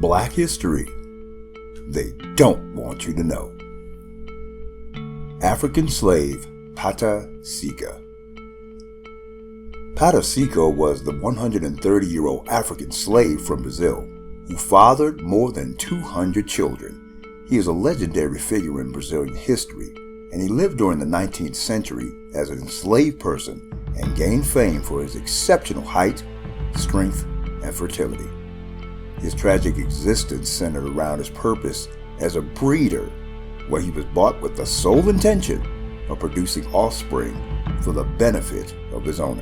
Black history they don't want you to know. African slave Pata Seca. Pata Seca was the 130-year-old African slave from Brazil who fathered more than 200 children. He is a legendary figure in Brazilian history, and he lived during the 19th century as an enslaved person and gained fame for his exceptional height, strength, and fertility. His tragic existence centered around his purpose as a breeder, where he was bought with the sole intention of producing offspring for the benefit of his owner.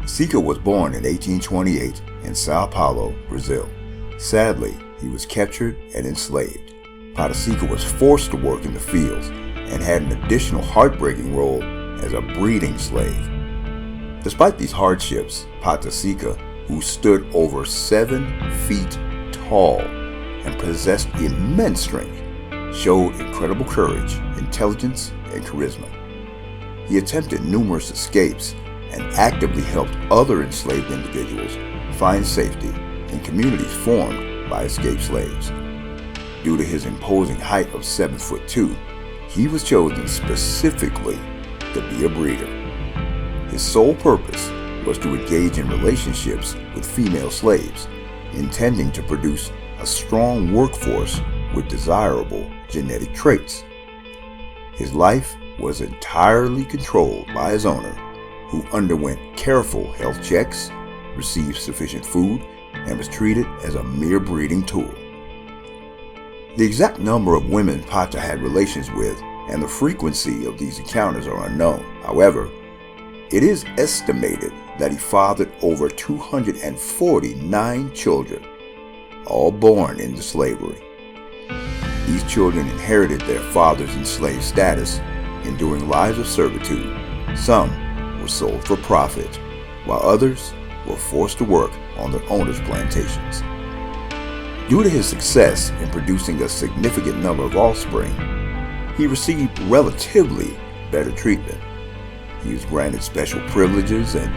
Seca was born in 1828 in São Paulo, Brazil. Sadly, he was captured and enslaved. Pata Seca was forced to work in the fields and had an additional heartbreaking role as a breeding slave. Despite these hardships, Pata Seca, who stood over 7 feet tall and possessed immense strength, showed incredible courage, intelligence, and charisma. He attempted numerous escapes and actively helped other enslaved individuals find safety in communities formed by escaped slaves. Due to his imposing height of 7'2", he was chosen specifically to be a breeder. His sole purpose was to engage in relationships with female slaves, intending to produce a strong workforce with desirable genetic traits. His life was entirely controlled by his owner, who underwent careful health checks, received sufficient food, and was treated as a mere breeding tool. The exact number of women Pata had relations with and the frequency of these encounters are unknown. However, it is estimated that he fathered over 249 children, all born into slavery. These children inherited their father's enslaved status, enduring lives of servitude. Some were sold for profit, while others were forced to work on their owners' plantations. Due to his success in producing a significant number of offspring, he received relatively better treatment. He was granted special privileges, and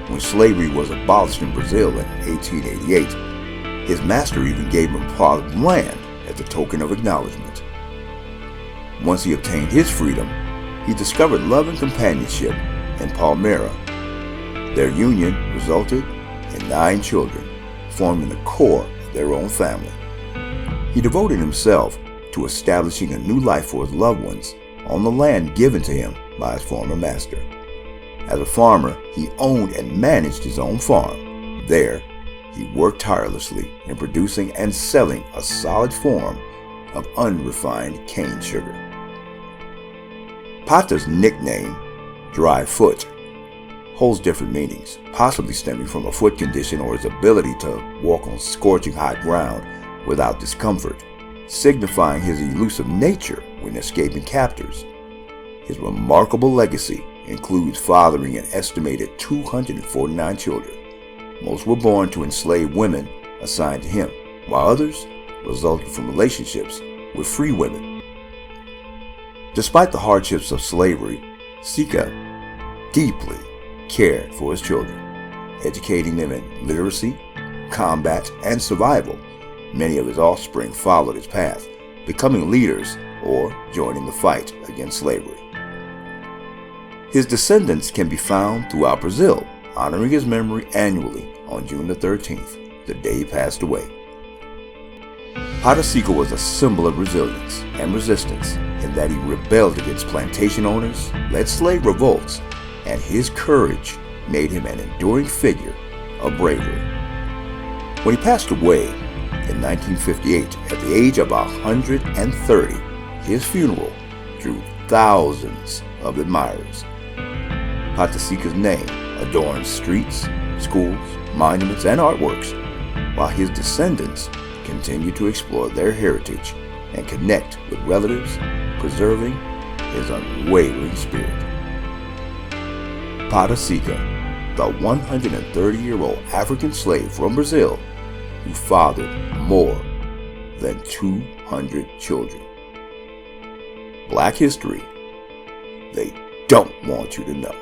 when slavery was abolished in Brazil in 1888, his master even gave him a plot of land as a token of acknowledgement. Once he obtained his freedom, he discovered love and companionship in Palmyra. Their union resulted in 9 children, forming the core of their own family. He devoted himself to establishing a new life for his loved ones on the land given to him by his former master. As a farmer, he owned and managed his own farm. There, he worked tirelessly in producing and selling a solid form of unrefined cane sugar. Pata's nickname, Dry Foot, holds different meanings, possibly stemming from a foot condition or his ability to walk on scorching hot ground without discomfort, signifying his elusive nature when escaping captors. His remarkable legacy includes fathering an estimated 249 children. Most were born to enslaved women assigned to him, while others resulted from relationships with free women. Despite the hardships of slavery, Seca deeply cared for his children, educating them in literacy, combat, and survival. Many of his offspring followed his path, becoming leaders or joining the fight against slavery. His descendants can be found throughout Brazil, honoring his memory annually on June the 13th, the day he passed away. Pata Seca was a symbol of resilience and resistance in that he rebelled against plantation owners, led slave revolts, and his courage made him an enduring figure of bravery. When he passed away in 1958 at the age of 130, his funeral drew thousands of admirers. Pata Seca's name adorns streets, schools, monuments, and artworks, while his descendants continue to explore their heritage and connect with relatives, preserving his unwavering spirit. Pata Seca, the 130-year-old African slave from Brazil who fathered more than 200 children. Black history they don't want you to know.